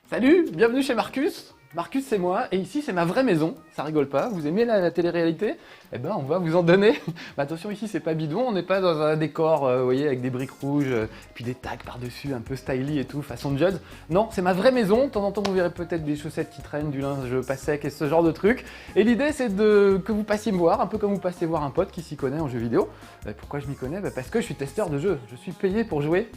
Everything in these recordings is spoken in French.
Salut, bienvenue chez Marcus. Marcus c'est moi et ici c'est ma vraie maison, ça rigole pas, vous aimez la télé-réalité? Eh ben on va vous en donner. Mais attention ici c'est pas bidon, on n'est pas dans un décor, vous voyez, avec des briques rouges, puis des tags par-dessus, un peu styly et tout, façon Judd. Non, c'est ma vraie maison, de temps en temps vous verrez peut-être des chaussettes qui traînent, du linge pas sec et ce genre de trucs. Et l'idée c'est que vous passiez me voir, un peu comme vous passez voir un pote qui s'y connaît en jeux vidéo. Pourquoi je m'y connais? Parce que je suis testeur de jeux, je suis payé pour jouer.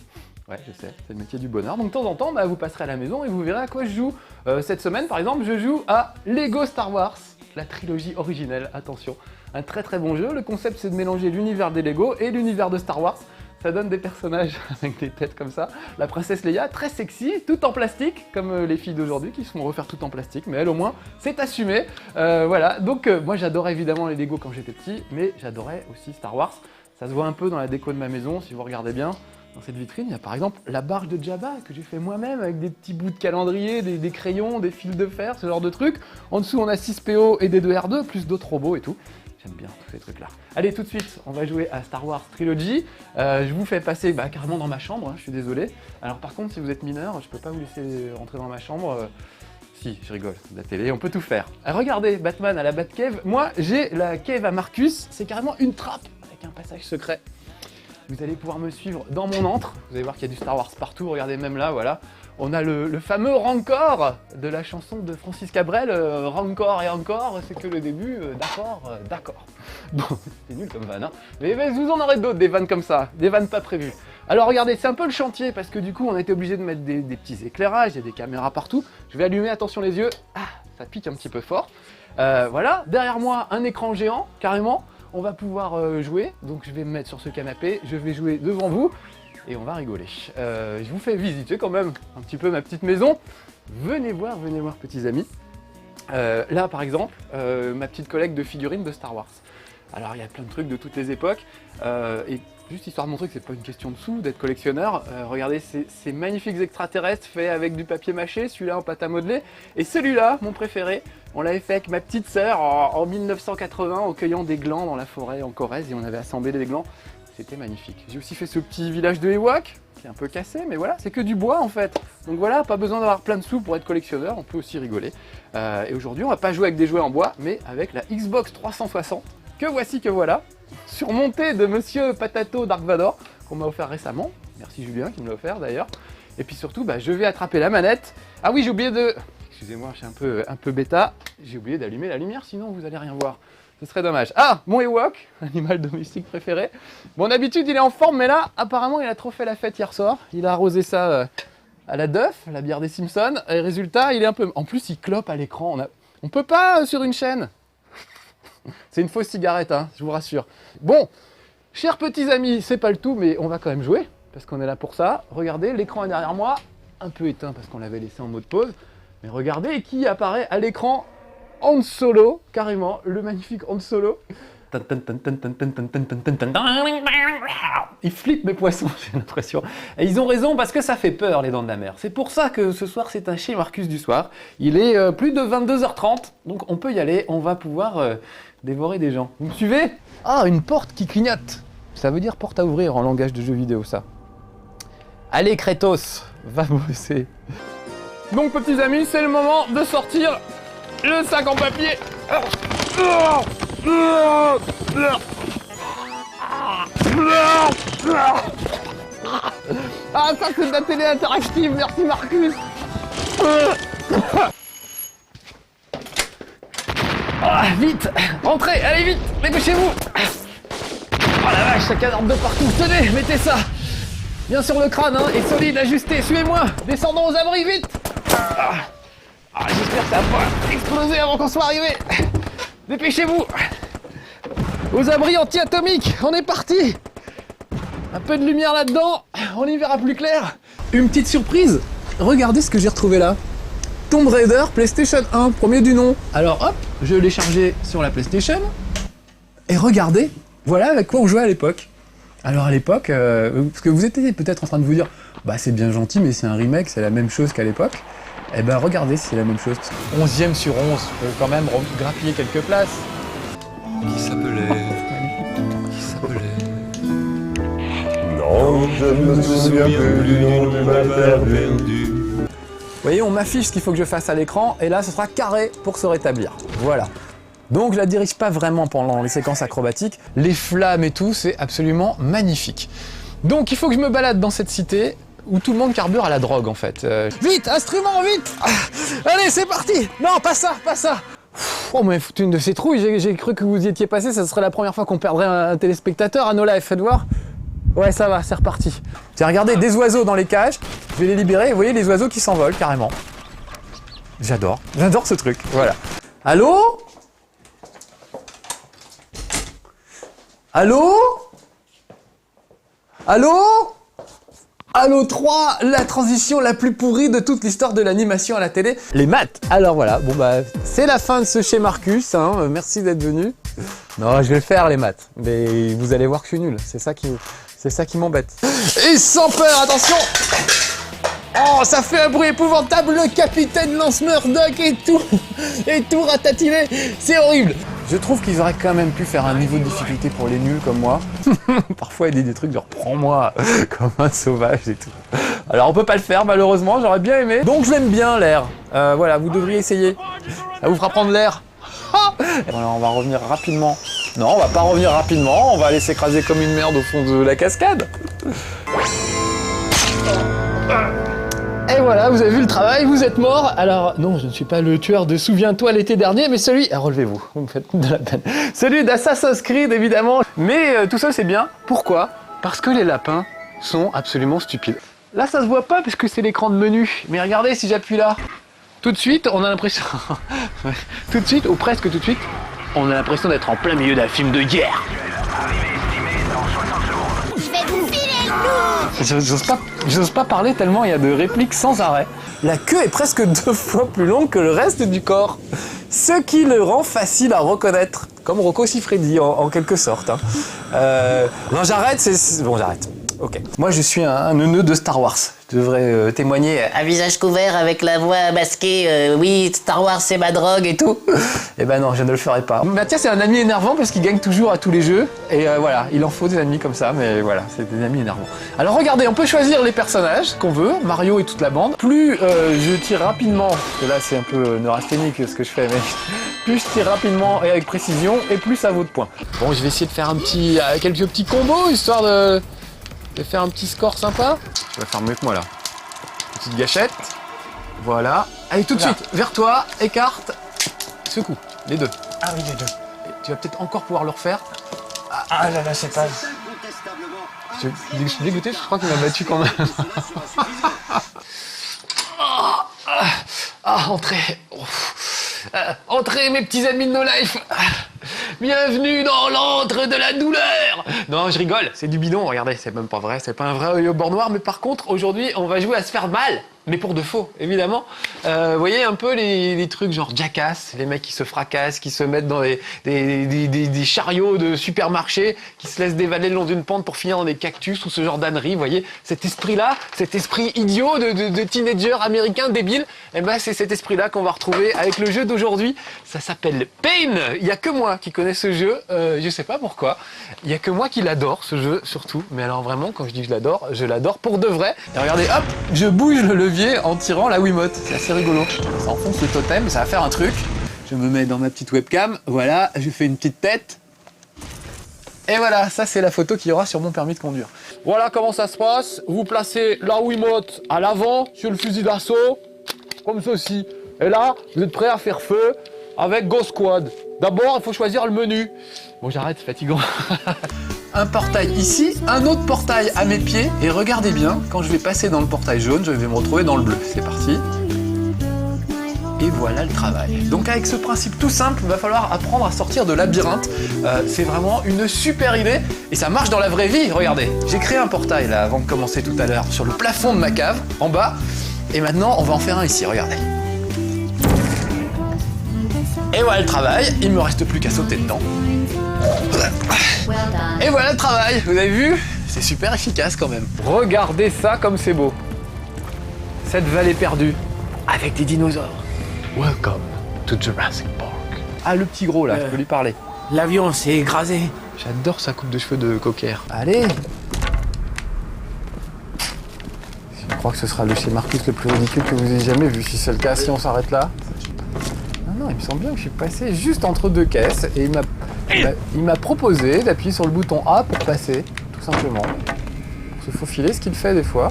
Ouais, je sais, c'est le métier du bonheur. Donc de temps en temps, vous passerez à la maison et vous verrez à quoi je joue. Cette semaine, par exemple, je joue à Lego Star Wars, la trilogie originelle, attention. Un très très bon jeu. Le concept, c'est de mélanger l'univers des Lego et l'univers de Star Wars. Ça donne des personnages avec des têtes comme ça. La princesse Leia, très sexy, tout en plastique, comme les filles d'aujourd'hui qui se font refaire tout en plastique, mais elle au moins, c'est assumé. Voilà, donc moi j'adorais évidemment les Lego quand j'étais petit, mais j'adorais aussi Star Wars. Ça se voit un peu dans la déco de ma maison, si vous regardez bien. Dans cette vitrine, il y a par exemple la barge de Jabba que j'ai fait moi-même avec des petits bouts de calendrier, des crayons, des fils de fer, ce genre de trucs. En dessous, on a 6PO et D2R2, plus d'autres robots et tout. J'aime bien tous ces trucs-là. Allez, tout de suite, on va jouer à Star Wars Trilogy. Je vous fais passer carrément dans ma chambre, hein, je suis désolé. Alors par contre, si vous êtes mineur, je peux pas vous laisser rentrer dans ma chambre. Si, je rigole, la télé, on peut tout faire. Regardez, Batman à la Batcave. Moi, j'ai la cave à Marcus, c'est carrément une trappe avec un passage secret. Vous allez pouvoir me suivre dans mon antre. Vous allez voir qu'il y a du Star Wars partout. Regardez même là, voilà. On a le fameux Rancor de la chanson de Francis Cabrel. Rancor et encore, c'est que le début. D'accord. Bon, c'est nul comme vanne, hein. Mais vous en aurez d'autres, des vannes comme ça. Des vannes pas prévues. Alors regardez, c'est un peu le chantier parce que du coup, on a été obligé de mettre des petits éclairages. Il y a des caméras partout. Je vais allumer, attention les yeux. Ah, ça pique un petit peu fort. Voilà. Derrière moi, un écran géant, carrément. On va pouvoir jouer, donc je vais me mettre sur ce canapé, je vais jouer devant vous et on va rigoler. Je vous fais visiter quand même un petit peu ma petite maison. Venez voir petits amis. Là par exemple, ma petite collecte de figurines de Star Wars. Alors il y a plein de trucs de toutes les époques et juste histoire de montrer que c'est pas une question de sous, d'être collectionneur, regardez ces magnifiques extraterrestres faits avec du papier mâché, celui-là en pâte à modeler, et celui-là, mon préféré, on l'avait fait avec ma petite sœur en 1980 en cueillant des glands dans la forêt en Corrèze et on avait assemblé des glands, c'était magnifique. J'ai aussi fait ce petit village de Ewok, qui est un peu cassé, mais voilà, c'est que du bois en fait. Donc voilà, pas besoin d'avoir plein de sous pour être collectionneur, on peut aussi rigoler. Et aujourd'hui, on va pas jouer avec des jouets en bois, mais avec la Xbox 360, que voilà, surmonté de Monsieur Patato Dark Vador, qu'on m'a offert récemment. Merci Julien qui me l'a offert d'ailleurs. Et puis surtout, je vais attraper la manette. Ah oui, j'ai oublié de... Excusez-moi, je suis un peu bêta. J'ai oublié d'allumer la lumière, sinon vous allez rien voir. Ce serait dommage. Ah, mon Ewok, animal domestique préféré. Bon, d'habitude, il est en forme, mais là, apparemment, il a trop fait la fête hier soir. Il a arrosé ça à la Duff, la bière des Simpsons. Et résultat, il est un peu... En plus, il clope à l'écran. On peut pas sur une chaîne. C'est une fausse cigarette, hein, je vous rassure. Bon, chers petits amis, c'est pas le tout, mais on va quand même jouer, parce qu'on est là pour ça. Regardez, l'écran est derrière moi, un peu éteint parce qu'on l'avait laissé en mode pause. Mais regardez qui apparaît à l'écran, Han Solo, carrément, le magnifique Han Solo. Ils flippent mes poissons, j'ai l'impression. Et ils ont raison parce que ça fait peur, les dents de la mer. C'est pour ça que ce soir, c'est un chez Marcus du soir. Il est plus de 22h30, donc on peut y aller. On va pouvoir dévorer des gens. Vous me suivez? Ah, une porte qui clignote. Ça veut dire porte à ouvrir en langage de jeu vidéo, ça. Allez, Kratos, va bosser. Donc, petits amis, c'est le moment de sortir le sac en papier. Ah, ça c'est de la télé interactive, merci Marcus. Ah, vite, rentrez, allez vite, dépêchez-vous. Oh la vache, ça cadre de partout, tenez, mettez ça. Bien sur le crâne, hein, et solide, ajusté, suivez-moi, descendons aux abris, vite. J'espère que ça va pas exploser avant qu'on soit arrivé. Dépêchez-vous. Aux abris anti-atomiques, on est parti. Un peu de lumière là-dedans, on y verra plus clair. Une petite surprise, regardez ce que j'ai retrouvé là. Tomb Raider PlayStation 1, premier du nom. Alors hop, je l'ai chargé sur la PlayStation. Et regardez, voilà avec quoi on jouait à l'époque. Alors à l'époque, parce que vous étiez peut-être en train de vous dire, c'est bien gentil, mais c'est un remake, c'est la même chose qu'à l'époque. Eh ben regardez si c'est la même chose. 11e sur 11, je peux quand même grappiller quelques places. Qui s'appelait Non, je ne me souviens plus du nom du mal perdu. voyez, on m'affiche ce qu'il faut que je fasse à l'écran, et là, ce sera carré pour se rétablir. Voilà. Donc, je la dirige pas vraiment pendant les séquences acrobatiques. Les flammes et tout, c'est absolument magnifique. Donc, il faut que je me balade dans cette cité où tout le monde carbure à la drogue, en fait. Vite, instrument, vite! Allez, c'est parti! Non, pas ça, pas ça! Oh, mais foutu une de ces trouilles, j'ai cru que vous y étiez passé, ça serait la première fois qu'on perdrait un téléspectateur à No Life, faites voir. Ouais, ça va, c'est reparti. Tiens, regardez, des oiseaux dans les cages, je vais les libérer, et vous voyez les oiseaux qui s'envolent, carrément. J'adore ce truc, voilà. Allô? Allô? Allô? Halo 3, la transition la plus pourrie de toute l'histoire de l'animation à la télé. Les maths. Alors voilà, bon bah c'est la fin de ce chez Marcus, hein. Merci d'être venu. Non, je vais le faire les maths, mais vous allez voir que je suis nul, c'est ça qui m'embête. Et sans peur, attention. Oh, ça fait un bruit épouvantable, le capitaine Lance Murdoch et tout ratatiné, c'est horrible. Je trouve qu'ils auraient quand même pu faire un niveau de difficulté pour les nuls comme moi. Parfois, il y a des trucs genre prends-moi comme un sauvage et tout. Alors, on peut pas le faire malheureusement, j'aurais bien aimé. Donc, je l'aime bien l'air. Voilà, vous devriez essayer. Ça vous fera prendre l'air. Voilà, on va revenir rapidement. Non, on va pas revenir rapidement, on va aller s'écraser comme une merde au fond de la cascade. Et voilà, vous avez vu le travail, vous êtes mort. Alors, non, je ne suis pas le tueur de Souviens-toi l'été dernier, mais celui... Ah, relevez-vous, vous me faites de la peine. Celui d'Assassin's Creed, évidemment. Mais tout ça, c'est bien. Pourquoi? Parce que les lapins sont absolument stupides. Là, ça se voit pas parce que c'est l'écran de menu. Mais regardez, si j'appuie là, tout de suite, on a l'impression... tout de suite, ou presque tout de suite, on a l'impression d'être en plein milieu d'un film de guerre. J'ose pas parler tellement il y a de répliques sans arrêt. La queue est presque 2 fois plus longue que le reste du corps, ce qui le rend facile à reconnaître, comme Rocco Siffredi en quelque sorte. Hein. Non, j'arrête, bon, j'arrête. Ok. Moi, je suis un neuneu de Star Wars. Je devrais témoigner à visage couvert avec la voix masquée. Oui, Star Wars, c'est ma drogue et tout. Eh ben non, je ne le ferai pas. Mathias, c'est un ami énervant parce qu'il gagne toujours à tous les jeux. Et voilà, il en faut des amis comme ça, mais voilà, c'est des amis énervants. Alors regardez, on peut choisir les personnages qu'on veut, Mario et toute la bande. Plus je tire rapidement, parce que là c'est un peu neurasthénique ce que je fais, mais plus je tire rapidement et avec précision, et plus ça vaut de points. Bon, je vais essayer de faire quelques petits combos, histoire de faire un petit score sympa. Tu vas faire mieux que moi là. Petite gâchette. Voilà. Allez, tout de suite, vers toi, écarte, secoue, les deux. Ah oui, les deux. Et tu vas peut-être encore pouvoir le refaire. Ah là là, c'est pas... Je suis dégoûté, je crois qu'il m'a battu quand même. Entrez. Entrez mes petits amis de No Life. Bienvenue dans l'antre de la douleur. Non, je rigole, c'est du bidon, regardez, c'est même pas vrai, c'est pas un vrai œil au bord noir, mais par contre, aujourd'hui, on va jouer à se faire mal, mais pour de faux, évidemment. Vous voyez un peu les trucs genre Jackass, les mecs qui se fracassent, qui se mettent dans des chariots de supermarché, qui se laissent dévaler le long d'une pente pour finir dans des cactus ou ce genre d'ânerie, vous voyez, cet esprit-là, cet esprit idiot de teenager américain débile, et ben c'est cet esprit-là qu'on va retrouver avec le jeu d'aujourd'hui. Ça s'appelle Pain. Il y a que moi qui connais ce jeu, je sais pas pourquoi. Il y a que moi qui l'adore ce jeu surtout. Mais alors vraiment, quand je dis que je l'adore pour de vrai. Et regardez, hop, je bouge le levier en tirant la Wiimote. C'est assez rigolo. Ça enfonce le totem, ça va faire un truc. Je me mets dans ma petite webcam, voilà, je fais une petite tête. Et voilà, ça c'est la photo qu'il y aura sur mon permis de conduire. Voilà comment ça se passe. Vous placez la Wiimote à l'avant sur le fusil d'assaut, comme ceci. Et là, vous êtes prêt à faire feu avec Go Squad. D'abord, il faut choisir le menu. Bon, j'arrête, c'est fatigant. Un portail ici, un autre portail à mes pieds. Et regardez bien, quand je vais passer dans le portail jaune, je vais me retrouver dans le bleu. C'est parti. Et voilà le travail. Donc avec ce principe tout simple, il va falloir apprendre à sortir de labyrinthe. C'est vraiment une super idée. Et ça marche dans la vraie vie, regardez. J'ai créé un portail là, avant de commencer tout à l'heure, sur le plafond de ma cave, en bas. Et maintenant, on va en faire un ici, regardez. Et voilà le travail, il me reste plus qu'à sauter dedans. Et voilà le travail, vous avez vu? C'est super efficace quand même. Regardez ça comme c'est beau. Cette vallée perdue, avec des dinosaures. Welcome to Jurassic Park. Ah, le petit gros là, je peux lui parler. L'avion s'est écrasé. J'adore sa coupe de cheveux de cocker. Allez. C'est une crois que ce sera le chez Marcus le plus ridicule que vous ayez jamais vu. Si c'est le cas, si on s'arrête là. Non, il me semble bien que je suis passé juste entre deux caisses et il m'a proposé d'appuyer sur le bouton A pour passer, tout simplement. Pour se faufiler, ce qu'il fait des fois.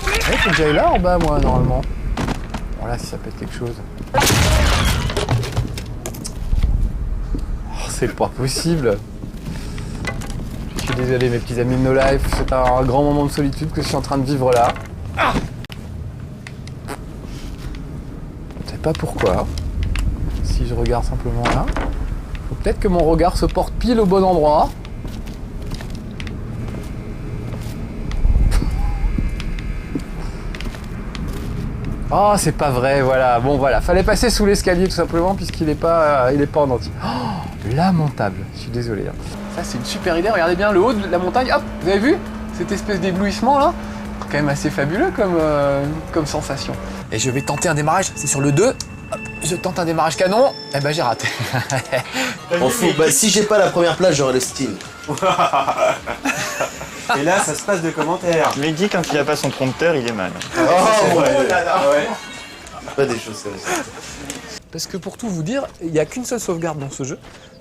Il faut que j'aille là en bas, moi, normalement. Voilà, si ça peut être quelque chose. Oh, c'est pas possible. Je suis désolé, mes petits amis de No Life, c'est un grand moment de solitude que je suis en train de vivre là. Ah, je sais pas pourquoi. Si je regarde simplement là, faut peut-être que mon regard se porte pile au bon endroit. Oh, c'est pas vrai, voilà. Bon, voilà, fallait passer sous l'escalier tout simplement puisqu'il est pas en entier. Oh, lamentable. Je suis désolé. Hein. Ça, c'est une super idée. Regardez bien le haut de la montagne. Hop, vous avez vu cette espèce d'éblouissement là? C'est quand même assez fabuleux comme sensation. Et je vais tenter un démarrage. C'est sur le 2. Hop, je tente un démarrage canon. Eh ben, j'ai raté. On fout. Bah, si j'ai pas la première place, j'aurai le style. Et là, ça se passe de commentaires. Mais Guy, quand il a pas son prompteur, il est mal. Oh, ouais. Ouais. Pas des choses comme ça. Parce que pour tout vous dire, il n'y a qu'une seule sauvegarde dans ce jeu.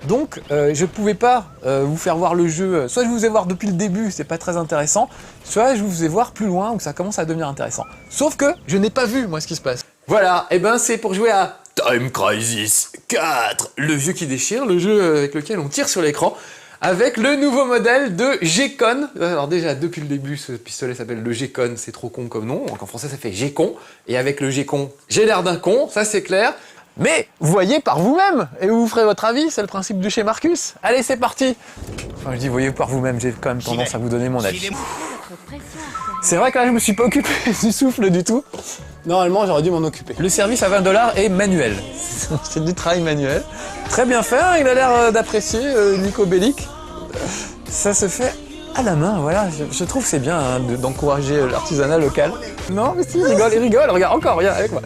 Donc je ne pouvais pas vous faire voir le jeu, soit je vous ai voir depuis le début, c'est pas très intéressant, soit je vous ai voir plus loin où ça commence à devenir intéressant. Sauf que je n'ai pas vu moi ce qui se passe. Voilà, et ben c'est pour jouer à Time Crisis 4, le jeu qui déchire, le jeu avec lequel on tire sur l'écran, avec le nouveau modèle de G-Con. Alors déjà, depuis le début, ce pistolet s'appelle le G-Con, c'est trop con comme nom, donc en français ça fait G-Con, et avec le G-Con, j'ai l'air d'un con, ça c'est clair. Mais voyez par vous-même et vous ferez votre avis, c'est le principe du chez Marcus. Allez, c'est parti. Enfin, je dis voyez par vous-même, j'ai quand même tendance à vous donner mon avis. C'est vrai que là, je me suis pas occupé du souffle du tout. Normalement, j'aurais dû m'en occuper. Le service à 20$ est manuel. C'est du travail manuel. Très bien fait, hein, il a l'air d'apprécier Nico Bellic. Ça se fait à la main, voilà. Je trouve que c'est bien hein, d'encourager l'artisanat local. Non, mais si, il rigole. Regarde, encore, regarde avec moi.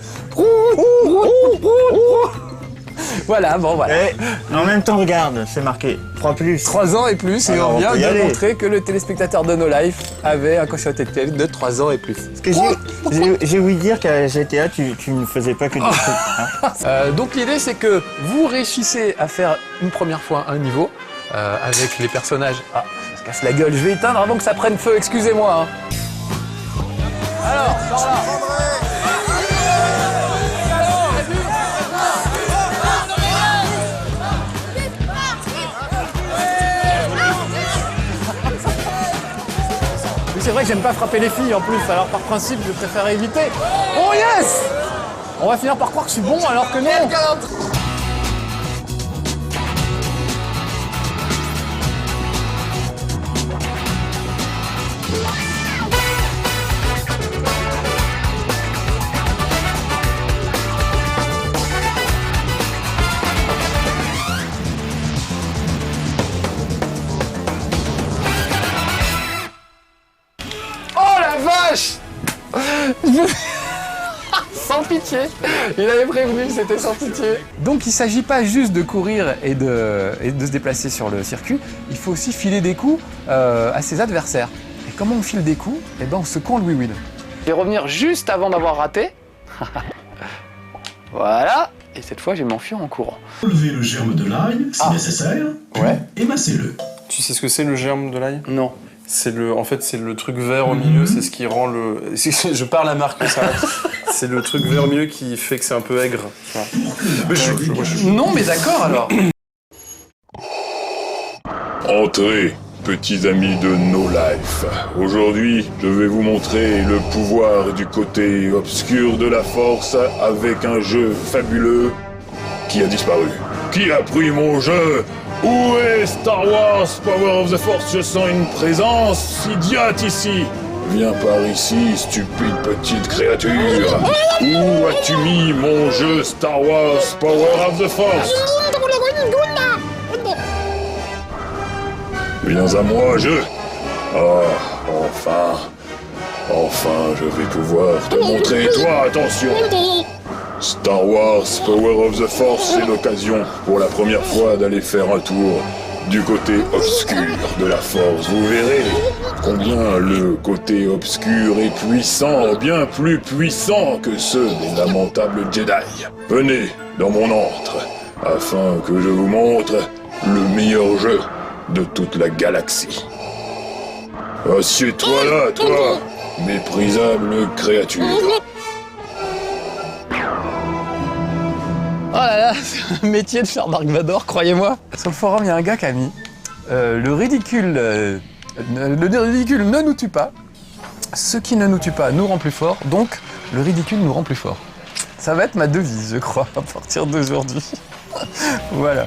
Voilà, bon, voilà. Et en même temps, regarde, c'est marqué 3+. 3 ans et plus, et Alors, on vient on peut y de aller. montrer que le téléspectateur de No Life avait un quotient intellectuel de 3 ans et plus. Parce que j'ai ouï dire qu'à GTA, tu ne faisais pas que des trucs. Hein. Donc l'idée c'est que vous réussissez à faire une première fois un niveau avec les personnages. Ah, ça se casse la gueule, je vais éteindre avant que ça prenne feu, excusez-moi. Hein. Alors, par là. C'est vrai que j'aime pas frapper les filles en plus, alors par principe je préfère éviter. Oh yes! On va finir par croire que je suis bon alors que non! Sans pitié. Il avait prévenu, c'était sans pitié. Donc il ne s'agit pas juste de courir et de se déplacer sur le circuit, il faut aussi filer des coups à ses adversaires. Et comment on file des coups? Eh ben en secouant le wheel. Je vais revenir juste avant d'avoir raté. Voilà. Et cette fois, je vais m'enfuir en courant. Enlevez le germe de l'ail si nécessaire, puis Ouais. émincez-le. Tu sais ce que c'est le germe de l'ail? Non. En fait, c'est le truc vert au milieu, c'est ce qui rend le... Je parle à Marcus, hein. C'est le truc vert au milieu qui fait que c'est un peu aigre. Non, mais d'accord alors. Entrez, petits amis de No Life. Aujourd'hui, je vais vous montrer le pouvoir du côté obscur de la force avec un jeu fabuleux qui a disparu. Qui a pris mon jeu? Où est Star Wars Power of the Force? Je sens une présence idiote ici. Viens par ici, stupide petite créature. Où as-tu mis mon jeu Star Wars Power of the Force? Viens à moi, jeu. Oh, enfin, je vais pouvoir te montrer. Toi, attention. Star Wars Power of the Force, c'est l'occasion pour la première fois d'aller faire un tour du côté obscur de la Force. Vous verrez, combien le côté obscur est puissant, bien plus puissant que ceux des lamentables Jedi. Venez dans mon antre, afin que je vous montre le meilleur jeu de toute la galaxie. Assieds-toi là, toi, méprisable créature. Oh là là, c'est un métier de faire Dark Vador, croyez-moi. Sur le forum, il y a un gars qui a mis le ridicule ne nous tue pas. Ce qui ne nous tue pas nous rend plus fort, donc le ridicule nous rend plus fort. Ça va être ma devise, je crois, à partir d'aujourd'hui. Voilà.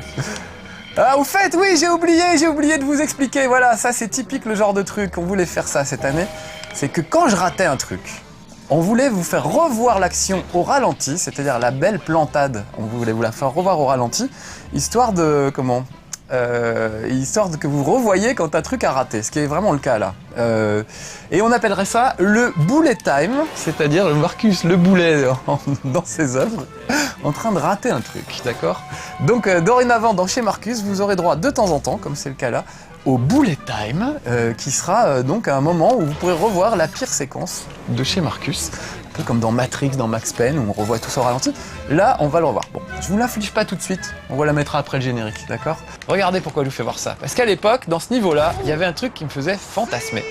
Ah, au fait, oui, j'ai oublié de vous expliquer. Voilà, ça c'est typique le genre de truc. On voulait faire ça cette année. C'est que quand je ratais un truc, on voulait vous faire revoir l'action au ralenti, c'est-à-dire la belle plantade. On voulait vous la faire revoir au ralenti, histoire de histoire que vous revoyiez quand un truc a raté, ce qui est vraiment le cas là. Et on appellerait ça le bullet time, c'est-à-dire le Marcus le boulet dans ses œuvres, en train de rater un truc, d'accord? Donc dorénavant, dans Chez Marcus, vous aurez droit de temps en temps, comme c'est le cas là, au bullet time, qui sera donc un moment où vous pourrez revoir la pire séquence de Chez Marcus, un peu comme dans Matrix, dans Max Payne, où on revoit tout ça au ralenti. Là, on va le revoir. Bon, je vous l'inflige pas tout de suite, on va la mettre après le générique, d'accord? Regardez pourquoi je vous fais voir ça. Parce qu'à l'époque, dans ce niveau-là, il y avait un truc qui me faisait fantasmer.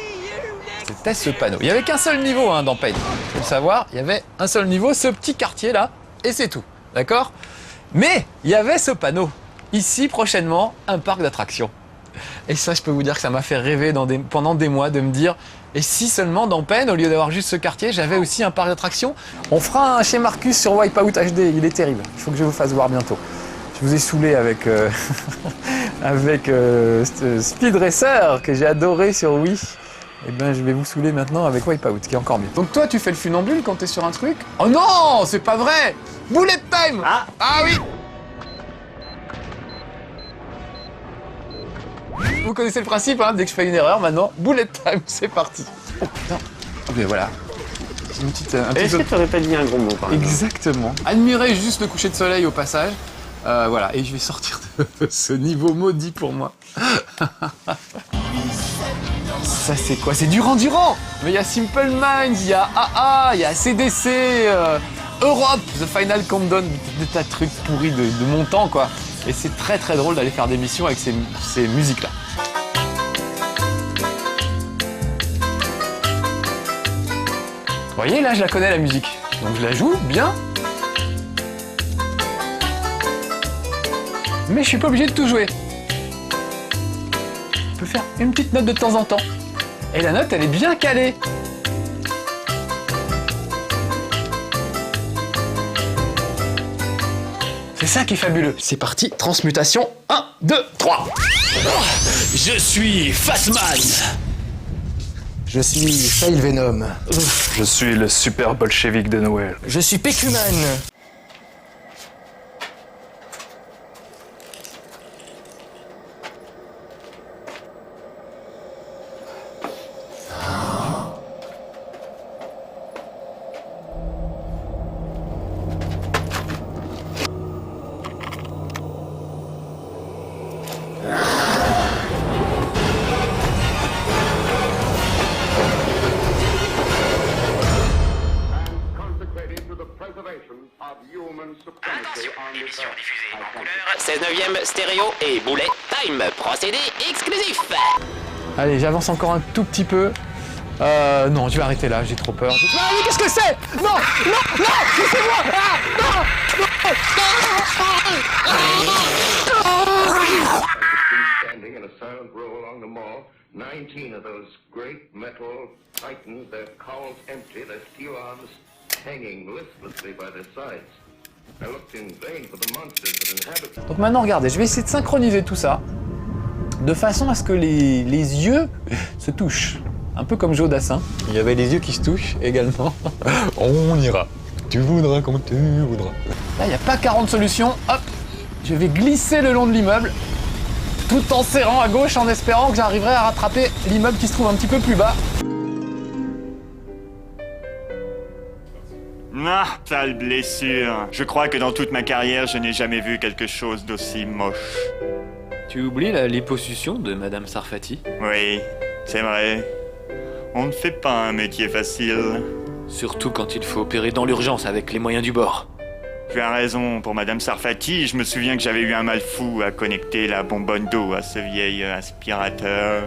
C'était ce panneau. Il n'y avait qu'un seul niveau dans Paint. Faut le savoir, il y avait un seul niveau, ce petit quartier-là, et c'est tout, d'accord? Mais il y avait ce panneau. Ici, prochainement, un parc d'attractions. Et ça, je peux vous dire que ça m'a fait rêver pendant des mois de me dire, et si seulement dans Pain, au lieu d'avoir juste ce quartier, j'avais aussi un parc d'attractions. On fera un Chez Marcus sur Wipeout HD, il est terrible. Il faut que je vous fasse voir bientôt. Je vous ai saoulé avec, avec Speed Racer, que j'ai adoré sur Wii. Et ben, je vais vous saouler maintenant avec Wipeout, qui est encore mieux. Donc toi, tu fais le funambule quand t'es sur un truc? Oh non, c'est pas vrai! Bullet time! Ah oui! Vous connaissez le principe, dès que je fais une erreur, maintenant, bullet time, c'est parti. Oh putain, ok, voilà. Une petite, Est-ce que tu aurais pas dit un gros mot, par exemple? Exactement. Admirez juste le coucher de soleil au passage. Voilà, et je vais sortir de ce niveau maudit pour moi. Ça, c'est quoi? C'est Durand Durand. Mais il y a Simple Minds, il y a AA, il y a CDC, Europe, The Final Countdown, des tas de trucs pourris de mon temps, quoi. Et c'est très très drôle d'aller faire des missions avec ces musiques-là. Vous voyez, là, je la connais, la musique. Donc je la joue bien. Mais je suis pas obligé de tout jouer. Je peux faire une petite note de temps en temps. Et la note, elle est bien calée. C'est ça qui est fabuleux. C'est parti, transmutation. 1, 2, 3. Je suis Phasman. Je suis Fail Venom. Je suis le super bolchevique de Noël. Je suis Pécuman. Attention, émission diffusée en couleur, 16/9 stéréo et bullet time, procédé exclusif. Allez, j'avance encore un tout petit peu. Non, je vais arrêter là, j'ai trop peur. Ah oui, qu'est-ce que c'est? Non, non, non, laissez-moi! Standing in a silent row along the mall, 19 of those great metal titans, their cowls empty, their steel arms hanging listlessly by their sides. I looked in vain for the monsters that inhabit. Donc maintenant, regardez, je vais essayer de synchroniser tout ça de façon à ce que les yeux se touchent. Un peu comme Joe Dassin. Il y avait les yeux qui se touchent également. On ira. Tu voudras quand tu voudras. Là, il n'y a pas 40 solutions. Hop, je vais glisser le long de l'immeuble tout en serrant à gauche en espérant que j'arriverai à rattraper l'immeuble qui se trouve un petit peu plus bas. Ah, sale blessure. Je crois que dans toute ma carrière, je n'ai jamais vu quelque chose d'aussi moche. Tu oublies la liposuction de Madame Sarfati? Oui, c'est vrai. On ne fait pas un métier facile. Surtout quand il faut opérer dans l'urgence avec les moyens du bord. Tu as raison, pour Madame Sarfati, je me souviens que j'avais eu un mal fou à connecter la bonbonne d'eau à ce vieil aspirateur.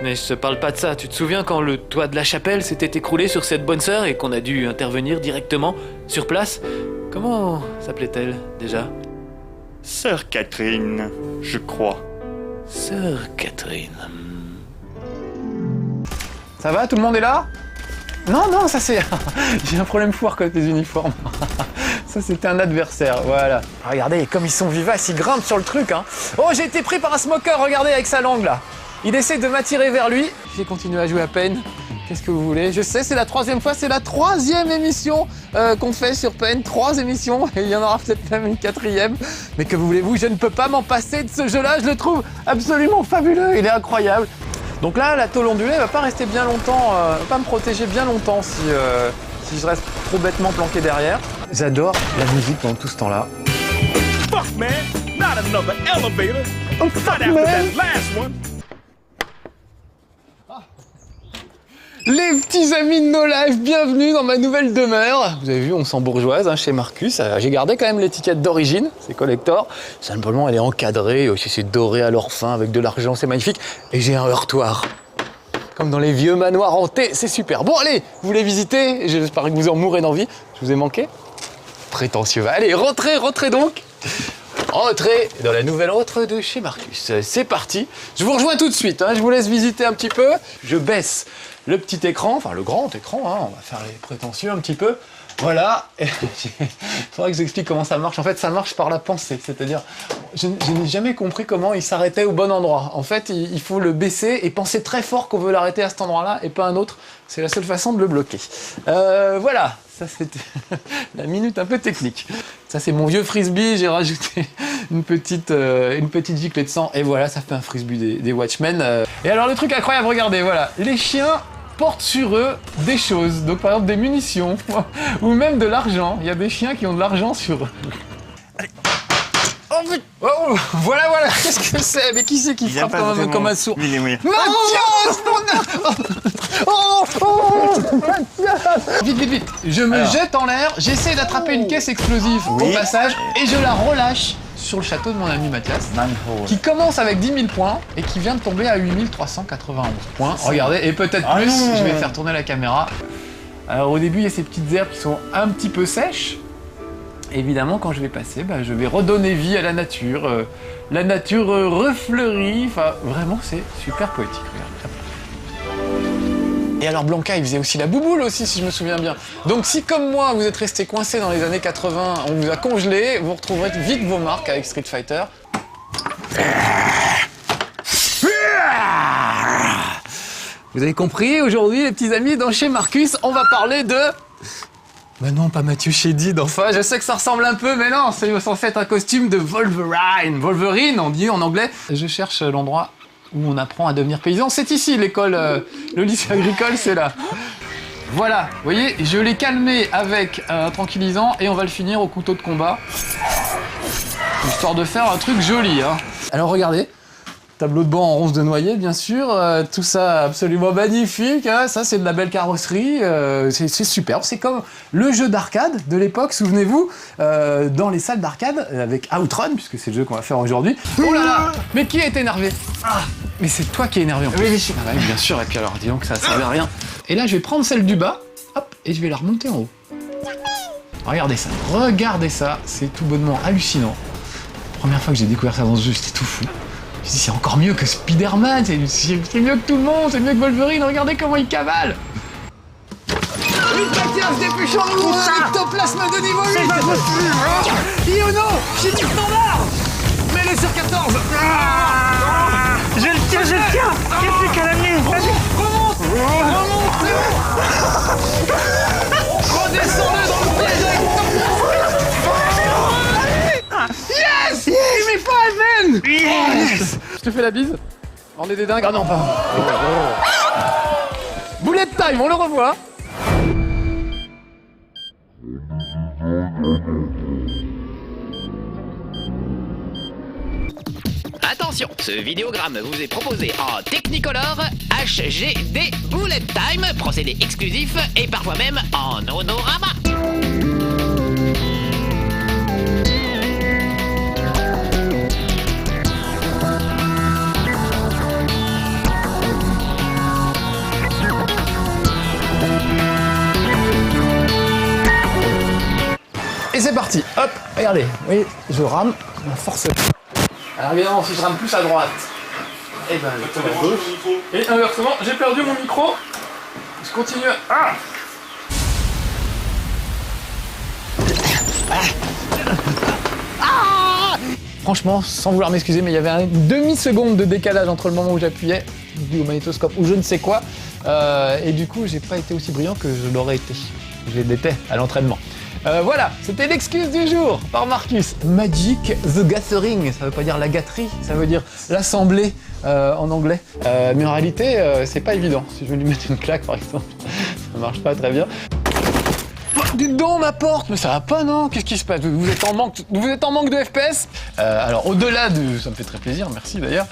Mais je te parle pas de ça, tu te souviens quand le toit de la chapelle s'était écroulé sur cette bonne sœur et qu'on a dû intervenir directement, sur place? Comment s'appelait-elle, déjà? Sœur Catherine, je crois. Sœur Catherine... Ça va, tout le monde est là? Non, ça c'est... J'ai un problème fou avec les uniformes. Ça c'était un adversaire, voilà. Regardez, comme ils sont vivaces, ils grimpent sur le truc, hein. Oh, j'ai été pris par un smoker, regardez, avec sa langue, là. Il essaie de m'attirer vers lui. J'ai continué à jouer à peine. Qu'est-ce que vous voulez? Je sais, c'est la 3e fois, c'est la 3e émission qu'on fait sur Pen. 3 émissions, et il y en aura peut-être même une 4e. Mais que voulez-vous, je ne peux pas m'en passer de ce jeu-là, je le trouve absolument fabuleux, il est incroyable. Donc là, la tôle ondulée va pas rester bien longtemps, va pas me protéger bien longtemps si je reste trop bêtement planqué derrière. J'adore la musique pendant tout ce temps-là. Fuck man, not another elevator. Oh fuck man. last one. Les petits amis de No Life, bienvenue dans ma nouvelle demeure. Vous avez vu, on sent bourgeoise hein, chez Marcus. J'ai gardé quand même l'étiquette d'origine, c'est collector. Simplement, elle est encadrée, aussi c'est doré à l'or fin avec de l'argent, c'est magnifique. Et j'ai un heurtoir. Comme dans les vieux manoirs hantés, c'est super. Bon allez, vous voulez visiter? J'espère que vous en mourrez d'envie. Je vous ai manqué? Prétentieux. Allez, rentrez donc. Entrez dans la nouvelle rentre de chez Marcus. C'est parti. Je vous rejoins tout de suite. Hein. Je vous laisse visiter un petit peu. Je baisse le petit écran, enfin le grand écran. Hein. On va faire les prétentieux un petit peu. Voilà. Il faudrait que j'explique comment ça marche. En fait, ça marche par la pensée. C'est-à-dire, je n'ai jamais compris comment il s'arrêtait au bon endroit. En fait, il faut le baisser et penser très fort qu'on veut l'arrêter à cet endroit-là et pas un autre. C'est la seule façon de le bloquer. Voilà. Ça, c'était la minute un peu technique. Ça, c'est mon vieux frisbee. J'ai rajouté une petite giclée de sang. Et voilà, ça fait un frisbee des Watchmen. Et alors, le truc incroyable, regardez, voilà. Les chiens portent sur eux des choses. Donc, par exemple, des munitions ou même de l'argent. Il y a des chiens qui ont de l'argent sur eux. Allez. Oh, voilà, qu'est-ce que c'est? Mais qui c'est qui frappe comme un sourd? Mathias! Vite. Je me jette en l'air, j'essaie d'attraper une caisse explosive au passage et je la relâche sur le château de mon ami Mathias, qui commence avec 10 000 points et qui vient de tomber à 8 391 points. Regardez, et peut-être plus, je vais faire tourner la caméra. Alors au début, il y a ces petites herbes qui sont un petit peu sèches. Évidemment, quand je vais passer, je vais redonner vie à la nature. La nature refleurit. Enfin, vraiment, c'est super poétique. Et alors Blanca, il faisait aussi la bouboule aussi, si je me souviens bien. Donc si, comme moi, vous êtes resté coincé dans les années 80, on vous a congelé, vous retrouverez vite vos marques avec Street Fighter. Vous avez compris, aujourd'hui, les petits amis, dans Chez Marcus, on va parler de... Bah non, pas Mathieu Chédid, enfin, je sais que ça ressemble un peu, mais non, c'est censé être un costume de Wolverine. Wolverine, on dit en anglais. Je cherche l'endroit où on apprend à devenir paysan. C'est ici, l'école, le lycée agricole, c'est là. Voilà, vous voyez, je l'ai calmé avec un tranquillisant et on va le finir au couteau de combat. Histoire de faire un truc joli, hein. Alors regardez. Tableau de bord en ronce de noyer, bien sûr, tout ça absolument magnifique, hein. Ça c'est de la belle carrosserie, c'est superbe, c'est comme le jeu d'arcade de l'époque, souvenez-vous, dans les salles d'arcade, avec Outrun, puisque c'est le jeu qu'on va faire aujourd'hui. Oh là là, mais qui est énervé? Ah, mais c'est toi qui es énervé en plus. Oui, ah, bien sûr, et puis alors dis donc ça servait à rien. Et là je vais prendre celle du bas, hop, et je vais la remonter en haut. Regardez ça, c'est tout bonnement hallucinant. Première fois que j'ai découvert ça dans ce jeu, j'étais tout fou. Je me dis, c'est encore mieux que Spider-Man, c'est mieux que tout le monde, c'est mieux que Wolverine, regardez comment il cavale. Vite Mathias, dépêchons-nous, ectoplasme de niveau 8. Iono, chimie standard. Mets-le sur 14. Je le tiens, il n'y a plus qu'à l'amener. Vas-y, remonte, c'est bon. Redescends-le dans le piège avec Yes! Il met pas Alven! Yes! Je te fais la bise. On est des dingues. Ah non, pas. Bullet time, on le revoit. Attention, ce vidéogramme vous est proposé en Technicolor, HGD Bullet Time, procédé exclusif et parfois même en Onorama. Et c'est parti, hop, regardez, vous voyez, je rame, on force. Alors évidemment, si je rame plus à droite, et ben je tourne à gauche. Et inversement, j'ai perdu mon micro, je continue à... Franchement, sans vouloir m'excuser, mais il y avait une demi-seconde de décalage entre le moment où j'appuyais, dû au magnétoscope ou je ne sais quoi, et du coup, j'ai pas été aussi brillant que je l'aurais été. Je l'étais à l'entraînement. Voilà, c'était l'excuse du jour par Marcus. Magic the Gathering, ça veut pas dire la gâterie, ça veut dire l'assemblée en anglais. Mais en réalité, c'est pas évident. Si je veux lui mettre une claque par exemple, ça marche pas très bien. Oh, dites donc ma porte, mais ça va pas non? Qu'est-ce qui se passe? Vous êtes en manque de FPS? Alors au-delà de, ça me fait très plaisir, merci d'ailleurs.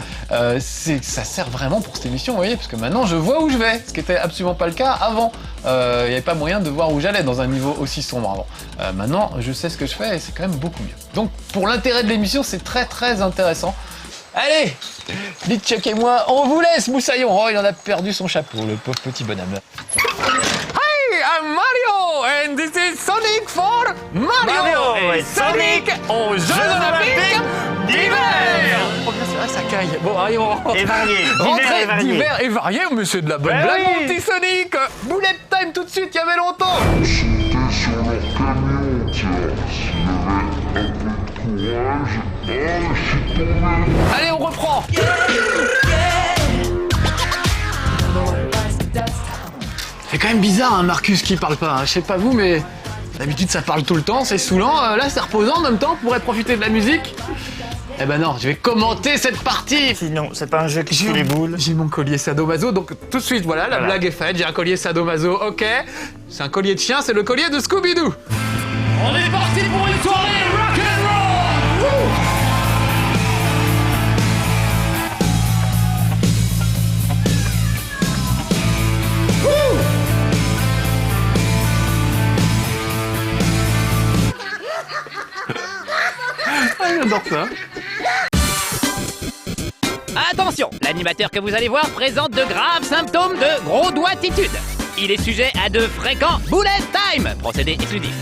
Ça sert vraiment pour cette émission, vous voyez, parce que maintenant je vois où je vais, ce qui était absolument pas le cas avant. Il n'y avait pas moyen de voir où j'allais dans un niveau aussi sombre avant. Maintenant, je sais ce que je fais et c'est quand même beaucoup mieux. Donc, pour l'intérêt de l'émission, c'est très très intéressant. Allez, dites checkez-moi, on vous laisse, Moussaillon. Oh, il en a perdu son chapeau, le pauvre petit bonhomme. Hi, I'm Mario, and this is Sonic for Mario et Sonic aux Jeux Olympiques d'hiver. Oh bien, c'est vrai, ça caille. Bon, allez, on rentre. Et varié, Divers et varié, mais c'est de la bonne blague, mon petit Sonic. Bullet time tout de suite, il y avait longtemps. J'étais sur leur camion, tiens. S'il y avait un peu de courage, je suis tombé. Allez, on reprend. C'est quand même bizarre, hein, Marcus qui parle pas. Hein. Je sais pas vous, mais d'habitude ça parle tout le temps, c'est saoulant. Là, c'est reposant en même temps, on pourrait profiter de la musique. Eh ben non, je vais commenter cette partie. Sinon, c'est pas un jeu qui fout les boules. J'ai mon collier sadomaso, donc tout de suite, voilà, la blague est faite. J'ai un collier sadomaso, ok. C'est un collier de chien, c'est le collier de Scooby-Doo. On est parti pour une soirée rock'n'roll. Ah, j'adore ça. Attention, l'animateur que vous allez voir présente de graves symptômes de gros doigtitude. Il est sujet à de fréquents bullet time, procédé exclusif.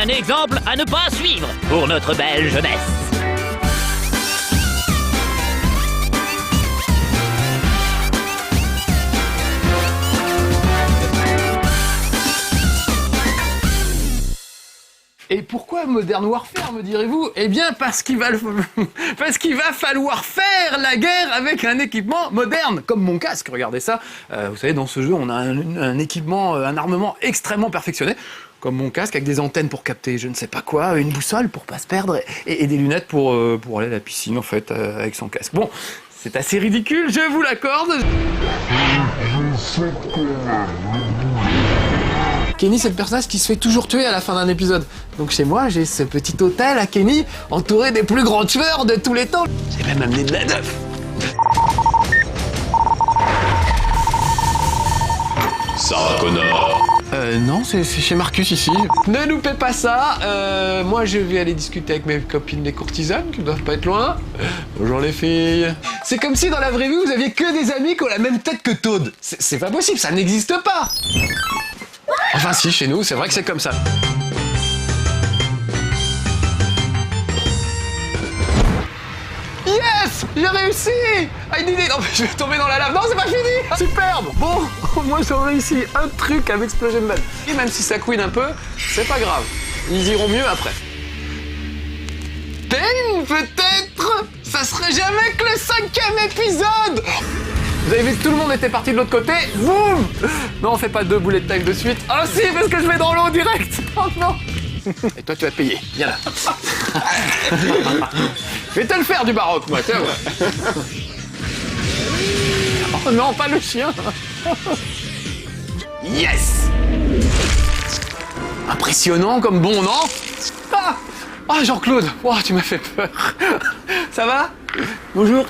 Un exemple à ne pas suivre pour notre belle jeunesse. Et pourquoi Modern Warfare, me direz-vous? Eh bien, parce qu'il va falloir faire la guerre avec un équipement moderne, comme mon casque, regardez ça. Vous savez, dans ce jeu, on a un équipement, un armement extrêmement perfectionné, comme mon casque, avec des antennes pour capter je ne sais pas quoi, une boussole pour pas se perdre, et des lunettes pour aller à la piscine, en fait, avec son casque. Bon, c'est assez ridicule, je vous l'accorde. Kenny, c'est le personnage qui se fait toujours tuer à la fin d'un épisode. Donc chez moi, j'ai ce petit hôtel à Kenny, entouré des plus grands tueurs de tous les temps. J'ai même amené de la neuf. Sarah Connor. Non, c'est chez Marcus ici. Ne loupez pas ça. Moi, je vais aller discuter avec mes copines les courtisanes, qui doivent pas être loin. Bonjour les filles. C'est comme si dans la vraie vie, vous aviez que des amis qui ont la même tête que Toad. C'est pas possible, ça n'existe pas. Enfin si, chez nous, c'est vrai que c'est comme ça. Yes, j'ai réussi. I did it. Non, mais je vais tomber dans la lave. Non, c'est pas fini. Superbe. Bon, moi j'ai réussi un truc avec Explosion Man. Et même si ça couine un peu, c'est pas grave. Ils iront mieux après. Pain, peut-être. Ça serait jamais que le 5e épisode. Vous avez vu que tout le monde était parti de l'autre côté. Boum. Non, on fait pas 2 bullet time de suite. Ah si, parce que je vais dans l'eau direct. Oh non. Et toi, tu vas payer. Viens là. Je vais te le faire du baroque, moi. Tiens. Oh non, pas le chien. Yes. Impressionnant comme bon, non? Ah, Jean-Claude. Oh, tu m'as fait peur. Ça va? Bonjour.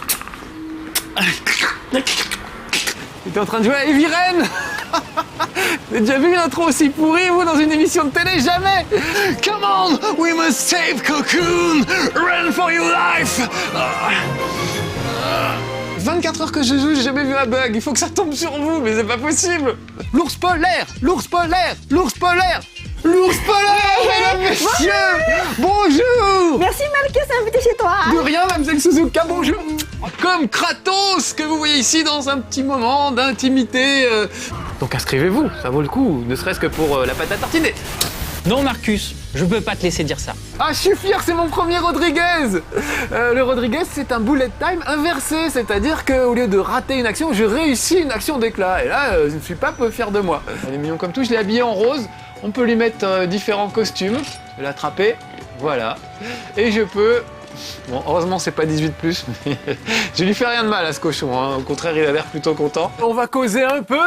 T'es en train de jouer à Eviren. Vous avez déjà vu une intro aussi pourrie, vous, dans une émission de télé? Jamais. Come on, we must save Cocoon. Run for your life. 24 heures que je joue, j'ai jamais vu un bug. Il faut que ça tombe sur vous, mais c'est pas possible. L'ours polaire, l'ours polaire, l'ours polaire. L'ours polaire, mesdames, messieurs. Bonjour. Merci Marcus, invité chez toi. De rien, mademoiselle Suzuka, bonjour. Comme Kratos, que vous voyez ici dans un petit moment d'intimité. Donc inscrivez-vous, ça vaut le coup, ne serait-ce que pour la pâte à tartiner. Non Marcus, je peux pas te laisser dire ça. Ah, je suis fier, c'est mon premier Rodriguez. Le Rodriguez, c'est un bullet time inversé, c'est-à-dire qu'au lieu de rater une action, je réussis une action d'éclat. Et là, je ne suis pas peu fier de moi. On est mignon comme tout, je l'ai habillé en rose. On peut lui mettre différents costumes. Je vais l'attraper, voilà. Et je peux... Bon, heureusement, c'est pas 18+, mais je lui fais rien de mal à ce cochon, hein. Au contraire, il a l'air plutôt content. On va causer un peu,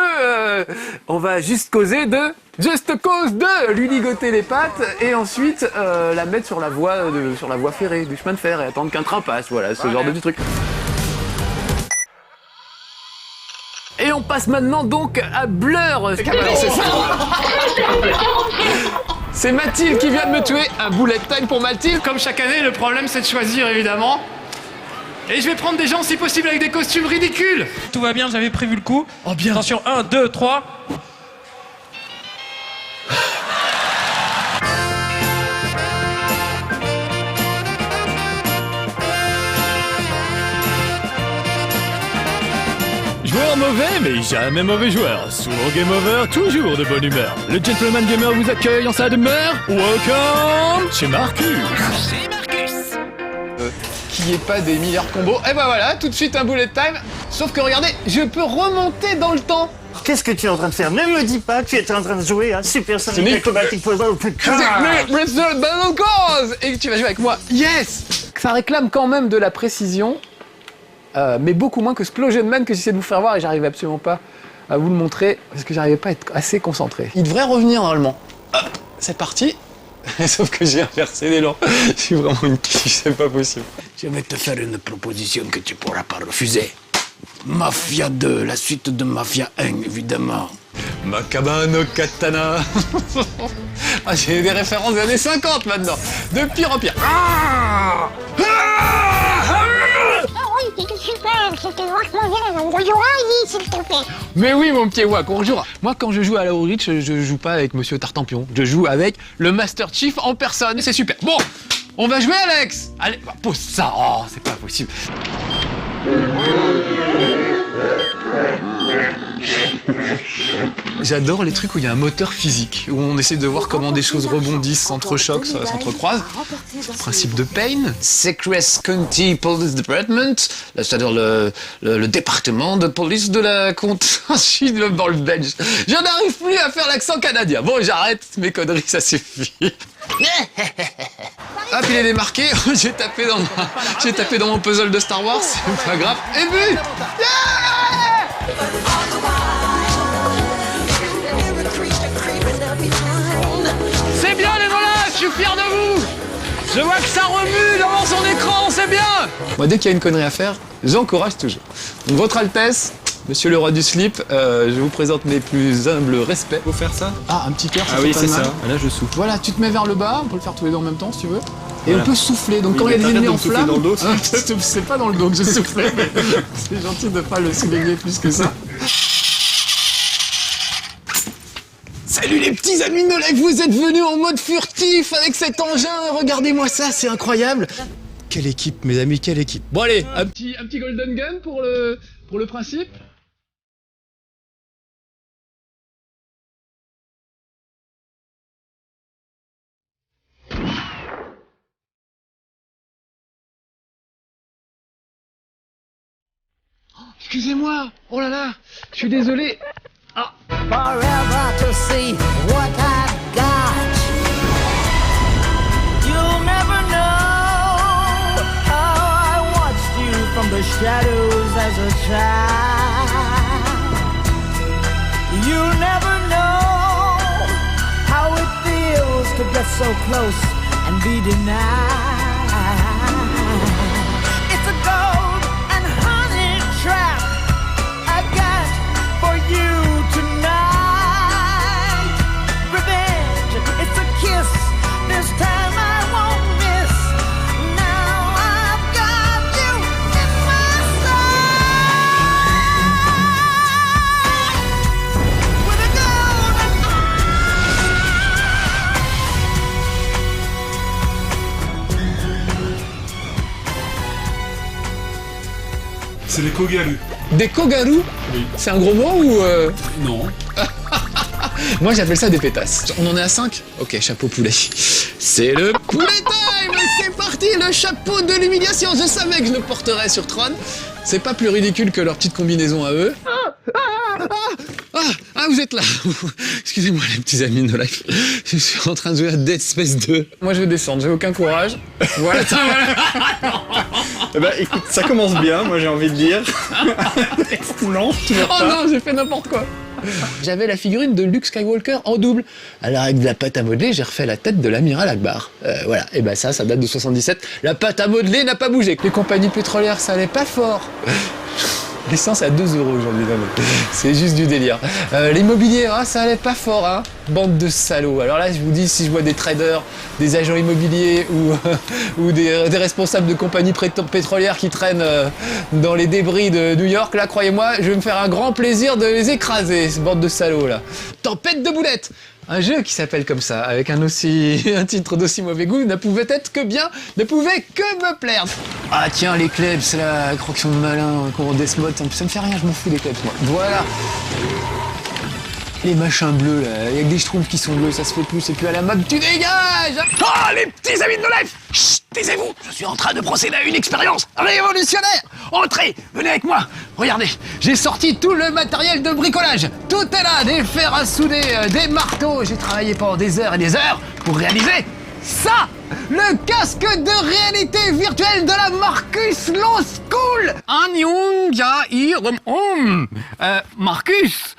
on va juste causer de... Just cause de lui ligoter les pattes et ensuite la mettre sur la voie ferrée, du chemin de fer et attendre qu'un train passe, voilà, ce genre de petit truc. Et on passe maintenant donc à Blur. C'est ça. C'est Mathilde qui vient de me tuer. Un bullet time pour Mathilde. Comme chaque année, le problème c'est de choisir évidemment. Et je vais prendre des gens si possible avec des costumes ridicules. Tout va bien, j'avais prévu le coup. Oh bien. Attention, 1, 2, 3. Joueur mauvais, mais jamais mauvais joueur. Souvent game over, toujours de bonne humeur. Le Gentleman Gamer vous accueille en sa demeure. Welcome chez Marcus. C'est Marcus. Qu'il n'y ait pas des milliards combos. Et ben voilà, tout de suite un bullet time. Sauf que regardez, je peux remonter dans le temps. Qu'est-ce que tu es en train de faire? Ne me dis pas que tu es en train de jouer à Super Sonic Acrobatic Puzzle au plus de Battle Cause. Et tu vas jouer avec moi. Yes. Ça réclame quand même de la précision. Mais beaucoup moins que Splosion Man que j'essaie de vous faire voir et j'arrive absolument pas à vous le montrer parce que j'arrivais pas à être assez concentré. Il devrait revenir normalement. Hop, c'est parti. Sauf que j'ai inversé l'élan. Je suis vraiment une quiche, c'est pas possible. Je vais te faire une proposition que tu pourras pas refuser. Mafia 2, la suite de Mafia 1, évidemment. Ma cabane au katana. Ah, j'ai des références des années 50 maintenant. De pire en pire. Ah oui, c'était super, c'était vraiment bien. On jouera, s'il te plaît. Mais oui, mon petit Wack, on jouera. Moi, quand je joue à la Reach, je joue pas avec Monsieur Tartampion. Je joue avec le Master Chief en personne. C'est super. Bon, on va jouer, Alex. Allez, bah, pose ça. Oh, c'est pas possible. J'adore les trucs où il y a un moteur physique, où on essaie de voir comment des choses rebondissent, s'entrechoquent, s'entrecroisent. C'est le principe de Pain. Secret County Police Department, c'est-à-dire le département de police de la Contachie dans le belge. Je n'arrive plus à faire l'accent canadien. Bon, j'arrête mes conneries, ça suffit. Hop, il est démarqué. J'ai tapé dans mon puzzle de Star Wars, c'est pas grave. Et but! C'est bien les voleurs, je suis fier de vous. Je vois que ça remue devant son écran, c'est bien. Moi, dès qu'il y a une connerie à faire, j'encourage toujours. Donc, Votre Altesse, Monsieur le Roi du Slip, je vous présente mes plus humbles respects. Faut faire ça? Ah, un petit cœur, Ah oui, c'est ça. Là, je souffle. Voilà, tu te mets vers le bas, on peut le faire tous les deux en même temps si tu veux. Et on peut souffler, donc quand il y a des ennemis en flammes... dans le dos, c'est pas dans le dos que je soufflais, mais c'est gentil de pas le souligner plus que ça. Salut les petits amis de No Life, vous êtes venus en mode furtif avec cet engin, regardez-moi ça, c'est incroyable. Quelle équipe mes amis, quelle équipe. Bon allez, un petit golden gun pour le principe. Excusez-moi, oh là là, je suis désolé. Ah. Forever to see what I've got. You'll never know how I watched you from the shadows as a child. You'll never know how it feels to get so close and be denied. C'est les kogarus. Des kogarus? Oui. C'est un gros mot ou Non. Moi j'appelle ça des pétasses. On en est à 5? Ok, chapeau poulet. C'est le poulet time. C'est parti, le chapeau de l'humiliation. Je savais que je le porterais sur Tron. C'est pas plus ridicule que leur petite combinaison à eux. Ah, vous êtes là. Excusez-moi les petits amis de No Life. Je suis en train de jouer à Dead Space 2. Moi je vais descendre, j'ai aucun courage. Voilà. Eh ben écoute, ça commence bien, moi j'ai envie de dire. Non, oh non, j'ai fait n'importe quoi. J'avais la figurine de Luke Skywalker en double. Alors avec de la pâte à modeler, j'ai refait la tête de l'amiral Akbar. Voilà, et ben ça date de 77. La pâte à modeler n'a pas bougé. Les compagnies pétrolières, ça allait pas fort. L'essence à 2 € aujourd'hui, c'est juste du délire. L'immobilier, ça allait pas fort, hein. Bande de salauds. Alors là, je vous dis, si je vois des traders, des agents immobiliers ou des responsables de compagnies pétrolières qui traînent dans les débris de New York, là, croyez-moi, je vais me faire un grand plaisir de les écraser, ces bandes de salauds, là. Tempête de boulettes. Un jeu qui s'appelle comme ça, avec un titre d'aussi mauvais goût, ne pouvait que me plaire. Ah tiens, les klebs, c'est la croction de malin, qu'on Deathmode, ça me fait rien, je m'en fous des klebs, moi. Voilà. Les machins bleus, là, il y a que des schtroumpfs qui sont bleus, ça se fait plus, c'est plus à la mode, tu dégages! Oh, les petits amis de No Life! Chut, taisez-vous! Je suis en train de procéder à une expérience révolutionnaire! Entrez, venez avec moi! Regardez, j'ai sorti tout le matériel de bricolage! Tout est là, des fers à souder, des marteaux, j'ai travaillé pendant des heures et des heures pour réaliser ça! Le casque de réalité virtuelle de la Marcus Law School! Marcus,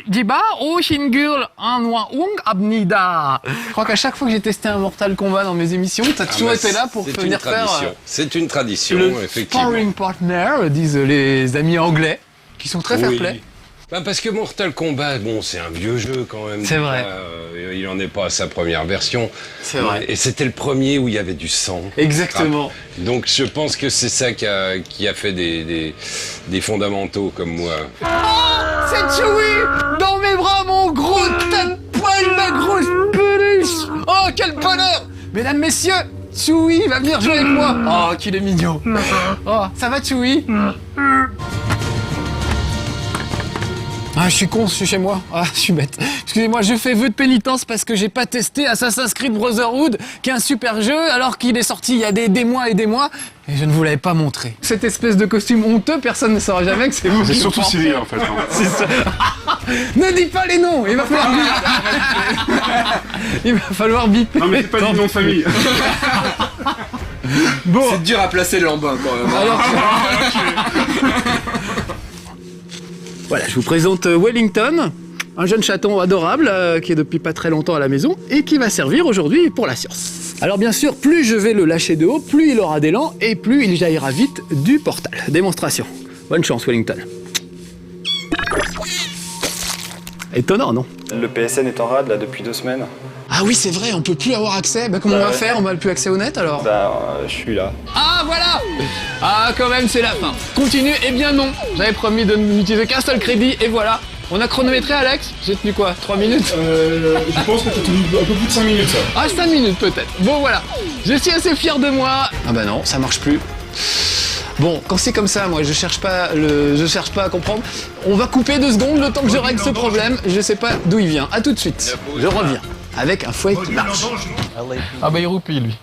Diba Oshingul Anwaung Abnida. Je crois qu'à chaque fois que j'ai testé un Mortal Kombat dans mes émissions, t'as toujours été là pour venir faire. C'est une tradition, le effectivement. Sparring partner, disent les amis anglais, qui sont très fair-play. Parce que Mortal Kombat, bon, c'est un vieux jeu quand même. C'est vrai. Il en est pas à sa première version. C'est vrai. Et c'était le premier où il y avait du sang. Exactement. Donc je pense que c'est ça qui a fait des fondamentaux comme moi. Oh, c'est Chewie dans mes bras, mon gros tas de poils, ma grosse peluche. Oh, quel bonheur. Mesdames, messieurs, Chewie va venir jouer avec moi. Oh, qu'il est mignon. Oh, ça va, Chewie? Ah, je suis con, je suis chez moi. Ah, je suis bête. Excusez-moi, je fais vœu de pénitence parce que j'ai pas testé Assassin's Creed Brotherhood, qui est un super jeu, alors qu'il est sorti il y a des mois et des mois, et je ne vous l'avais pas montré. Cette espèce de costume honteux, personne ne saura jamais que c'est vous. C'est surtout Cyril, en fait. C'est ça. Ne dis pas les noms, il va falloir il va falloir biper. Non, mais c'est pas du nom de famille. Bon. C'est dur à placer le lambin, quand même. Alors, voilà, je vous présente Wellington, un jeune chaton adorable qui est depuis pas très longtemps à la maison et qui va servir aujourd'hui pour la science. Alors bien sûr, plus je vais le lâcher de haut, plus il aura d'élan et plus il jaillira vite du portal. Démonstration. Bonne chance, Wellington. Étonnant, non? Le PSN est en rade là depuis 2 semaines. Ah oui, c'est vrai, on peut plus avoir accès. Bah comment on va faire? On n'a plus accès au net alors? Je suis là. Ah voilà! Ah quand même c'est la fin. Continue, eh bien non. J'avais promis de n'utiliser qu'un seul crédit et voilà. On a chronométré Alex? J'ai tenu quoi? 3 minutes? Je pense que t'as tenu un peu plus de 5 minutes ça. Ah 5 minutes peut-être. Bon voilà. Je suis assez fier de moi. Ah bah non, ça marche plus. Bon, quand c'est comme ça, moi je cherche pas à comprendre. On va couper 2 secondes le temps que je règle ce problème. Je sais pas d'où il vient. À tout de suite. Je reviens. Avec un fouet qui marche. Ah bah il roupille lui.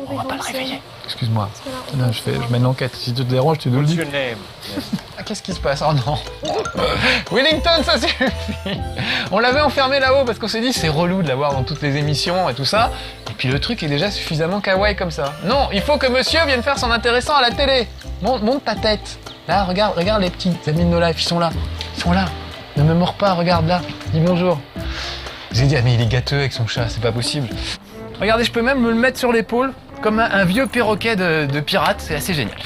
On va pas le réveiller. Excuse-moi. Non, je mène l'enquête. Si tu te déranges, tu nous le dis. Ah, qu'est-ce qui se passe? Oh non. Wellington, ça suffit. On l'avait enfermé là-haut parce qu'on s'est dit c'est relou de l'avoir dans toutes les émissions et tout ça. Et puis le truc est déjà suffisamment kawaii comme ça. Non, il faut que monsieur vienne faire son intéressant à la télé. Monte ta tête. Là, regarde les petits amis de No Life, ils sont là. Ils sont là. Ne me mords pas, regarde là. Dis bonjour. J'ai dit, ah mais il est gâteux avec son chat, c'est pas possible. Regardez, je peux même me le mettre sur l'épaule, comme un vieux perroquet de pirate, c'est assez génial.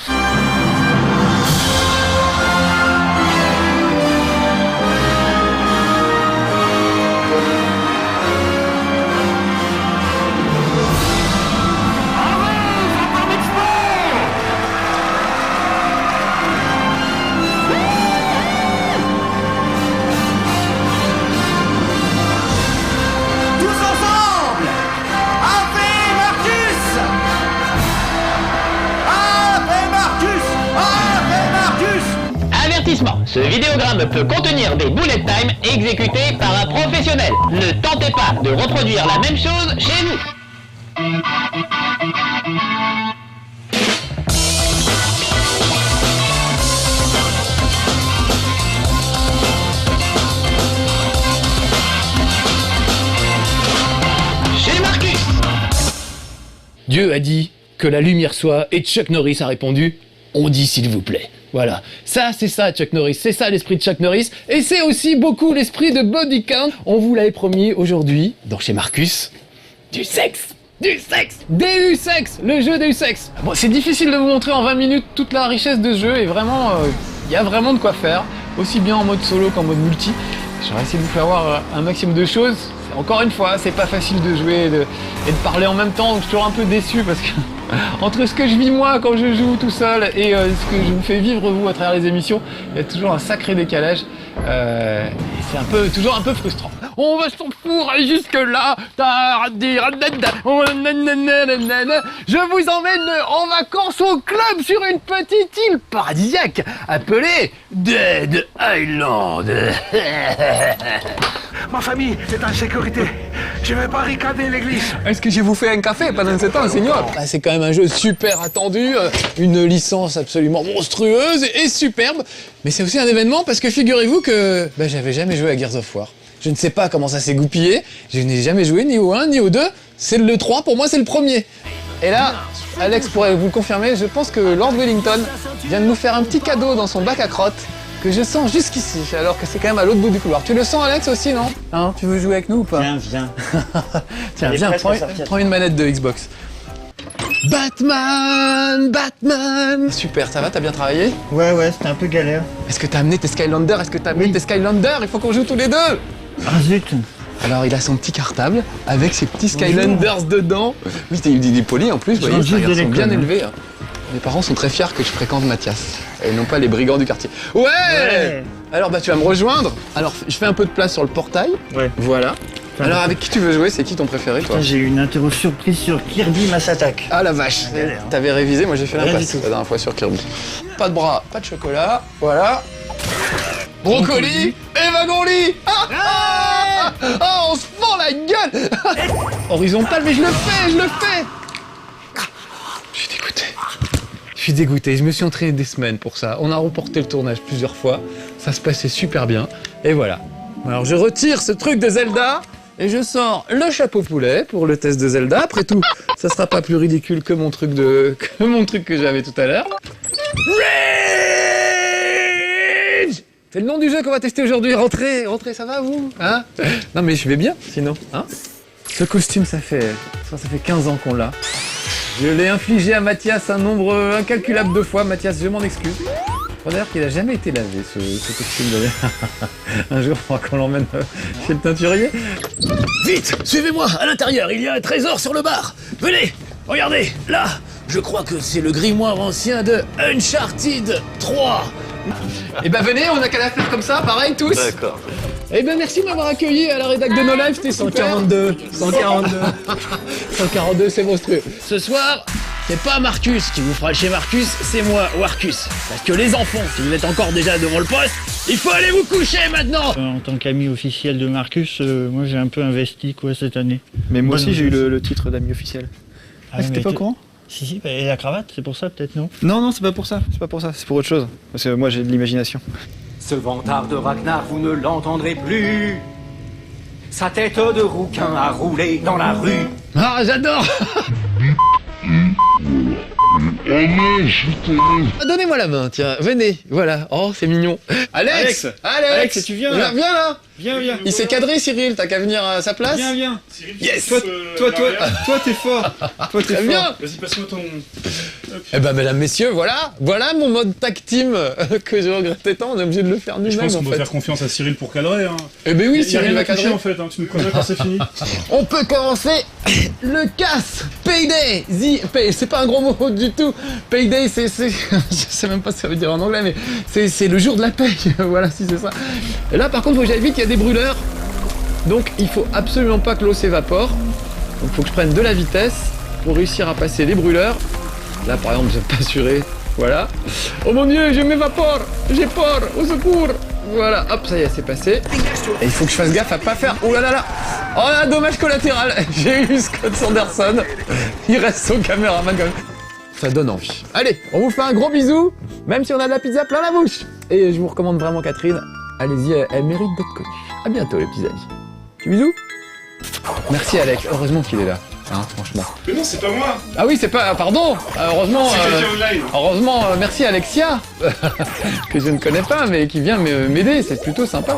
Ave Avertissement, ce vidéogramme peut contenir des bullet time exécutés par un professionnel. Ne tentez pas de reproduire la même chose chez vous. Chez Marcus. Dieu a dit que la lumière soit, et Chuck Norris a répondu « On dit s'il vous plaît ». Voilà, ça c'est ça Chuck Norris, c'est ça l'esprit de Chuck Norris, et c'est aussi beaucoup l'esprit de Body Count. On vous l'avait promis aujourd'hui, dans Chez Marcus, du sexe. Du sexe! DU-Sex, le jeu DU-Sex. Bon, c'est difficile de vous montrer en 20 minutes toute la richesse de ce jeu, et vraiment, il y a vraiment de quoi faire, aussi bien en mode solo qu'en mode multi. J'aurais essayé de vous faire voir un maximum de choses. Encore une fois, c'est pas facile de jouer et de parler en même temps, donc je suis toujours un peu déçu parce que entre ce que je vis moi quand je joue tout seul et ce que je vous fais vivre vous à travers les émissions, il y a toujours un sacré décalage et c'est toujours un peu frustrant. On va s'en fourrer jusque là. Je vous emmène en vacances au club sur une petite île paradisiaque appelée Dead Island. Ma famille est en sécurité. Je vais barricader l'église. Est-ce que je vous fais un café pendant ce temps, Seigneur? C'est quand même un jeu super attendu, une licence absolument monstrueuse et superbe. Mais c'est aussi un événement parce que figurez-vous que j'avais jamais joué à Gears of War. Je ne sais pas comment ça s'est goupillé. Je n'ai jamais joué ni au 1 ni au 2. C'est le 3, pour moi c'est le premier. Et là, Alex pourrait vous le confirmer, je pense que Lord Wellington vient de nous faire un petit cadeau dans son bac à crottes que je sens jusqu'ici, alors que c'est quand même à l'autre bout du couloir. Tu le sens, Alex, aussi, non? Hein, tu veux jouer avec nous ou pas? Viens. Tiens, viens, prends une manette de Xbox. Batman! Super, ça va, t'as bien travaillé? Ouais, c'était un peu galère. Est-ce que t'as amené tes Skylanders? Il faut qu'on joue tous les deux! Ah zut! Alors il a son petit cartable avec ses petits Skylanders dedans. Oui, il est poli en plus, vous voyez, c'est un garçon bien élevé. Hein. Mes parents sont très fiers que je fréquente Mathias, et non pas les brigands du quartier. Ouais. Alors tu vas me rejoindre. Alors je fais un peu de place sur le portail. Ouais. Voilà. Alors avec qui tu veux jouer? C'est qui ton préféré toi? J'ai eu une interro surprise sur Kirby Mass Attack. Ah la vache. T'avais révisé, moi j'ai fait l'impasse la dernière fois sur Kirby. Pas de bras, pas de chocolat. Voilà. Brocoli et wagon-lit. On se fend la gueule. Horizontal, mais je le fais. Je suis dégoûté, je me suis entraîné des semaines pour ça. On a reporté le tournage plusieurs fois, ça se passait super bien, et voilà. Alors je retire ce truc de Zelda, et je sors le chapeau poulet pour le test de Zelda. Après tout, ça sera pas plus ridicule que mon truc que j'avais tout à l'heure. Rage! C'est le nom du jeu qu'on va tester aujourd'hui. Rentrez, ça va vous? Hein? Non mais je vais bien, sinon. Hein? Ce costume, ça fait 15 ans qu'on l'a. Je l'ai infligé à Mathias un nombre incalculable de fois. Mathias, je m'en excuse. Faut d'ailleurs qu'il a jamais été lavé, ce costume d'ailleurs. Un jour, il faudra qu'on l'emmène chez le teinturier. Vite, suivez-moi, à l'intérieur, il y a un trésor sur le bar. Venez, regardez, là, je crois que c'est le grimoire ancien de Uncharted 3. Eh ben venez, on a qu'à la faire comme ça, pareil tous. D'accord. Eh ben merci de m'avoir accueilli à la rédac de No Life, c'était super. 142, c'est monstrueux. Ce soir, c'est pas Marcus qui vous fera Chez Marcus, c'est moi, Warcus. Parce que les enfants, si vous êtes encore déjà devant le poste, il faut aller vous coucher maintenant. En tant qu'ami officiel de Marcus, moi j'ai un peu investi cette année. Mais moi aussi j'ai eu le titre d'ami officiel. Ah, c'était pas au courant? Si, et la cravate, c'est pour ça peut-être, non? Non, c'est pas pour ça, c'est pour autre chose. Parce que moi j'ai de l'imagination. Ce vantard de Ragnar, vous ne l'entendrez plus. Sa tête de rouquin a roulé dans la rue. Ah, j'adore. Donnez-moi la main, tiens, venez, voilà. Oh, c'est mignon. Alex, tu viens là? Viens là. Viens. Il s'est cadré, Cyril, t'as qu'à venir à sa place. Viens. Yes. Toi, t'es fort. Très bien. Vas-y, passe-moi ton... Eh ben, mesdames, messieurs, voilà mon mode tag team que je regrettais tant. On est obligé de le faire nous-mêmes, Je pense qu'on en doit fait. faire confiance à Cyril pour cadrer. Hein. Eh ben oui, Cyril va cadrer. En fait, hein. Tu nous connais quand c'est fini. On peut commencer le casse. Payday. C'est pas un gros mot du tout. Payday, c'est je sais même pas ce que ça veut dire en anglais, mais c'est le jour de la paye. Voilà, si c'est ça. Et là, par contre, faut que j'aille vite. Il y a des brûleurs. Donc, il faut absolument pas que l'eau s'évapore. Donc, il faut que je prenne de la vitesse pour réussir à passer les brûleurs. Là, par exemple, j'ai pas assuré. Voilà. Oh mon dieu, je m'évapore. J'ai peur. Au secours. Voilà, hop, ça y est, c'est passé. Et il faut que je fasse gaffe à pas faire... Oh là là là. Oh là, dommage collatéral. J'ai eu Scott Sanderson. Il reste son caméraman quand même. Ça donne envie. Allez, on vous fait un gros bisou, même si on a de la pizza plein la bouche. Et je vous recommande vraiment Catherine. Allez-y, elle mérite d'être connue. À bientôt les petits amis. Petit bisou. Merci Alex, heureusement qu'il est là. Hein, franchement. Mais non, c'est pas moi. Ah oui, c'est pas... Pardon. Heureusement... C'est quelqu'un online. Heureusement, merci Alexia, que je ne connais pas, mais qui vient m'aider. C'est plutôt sympa.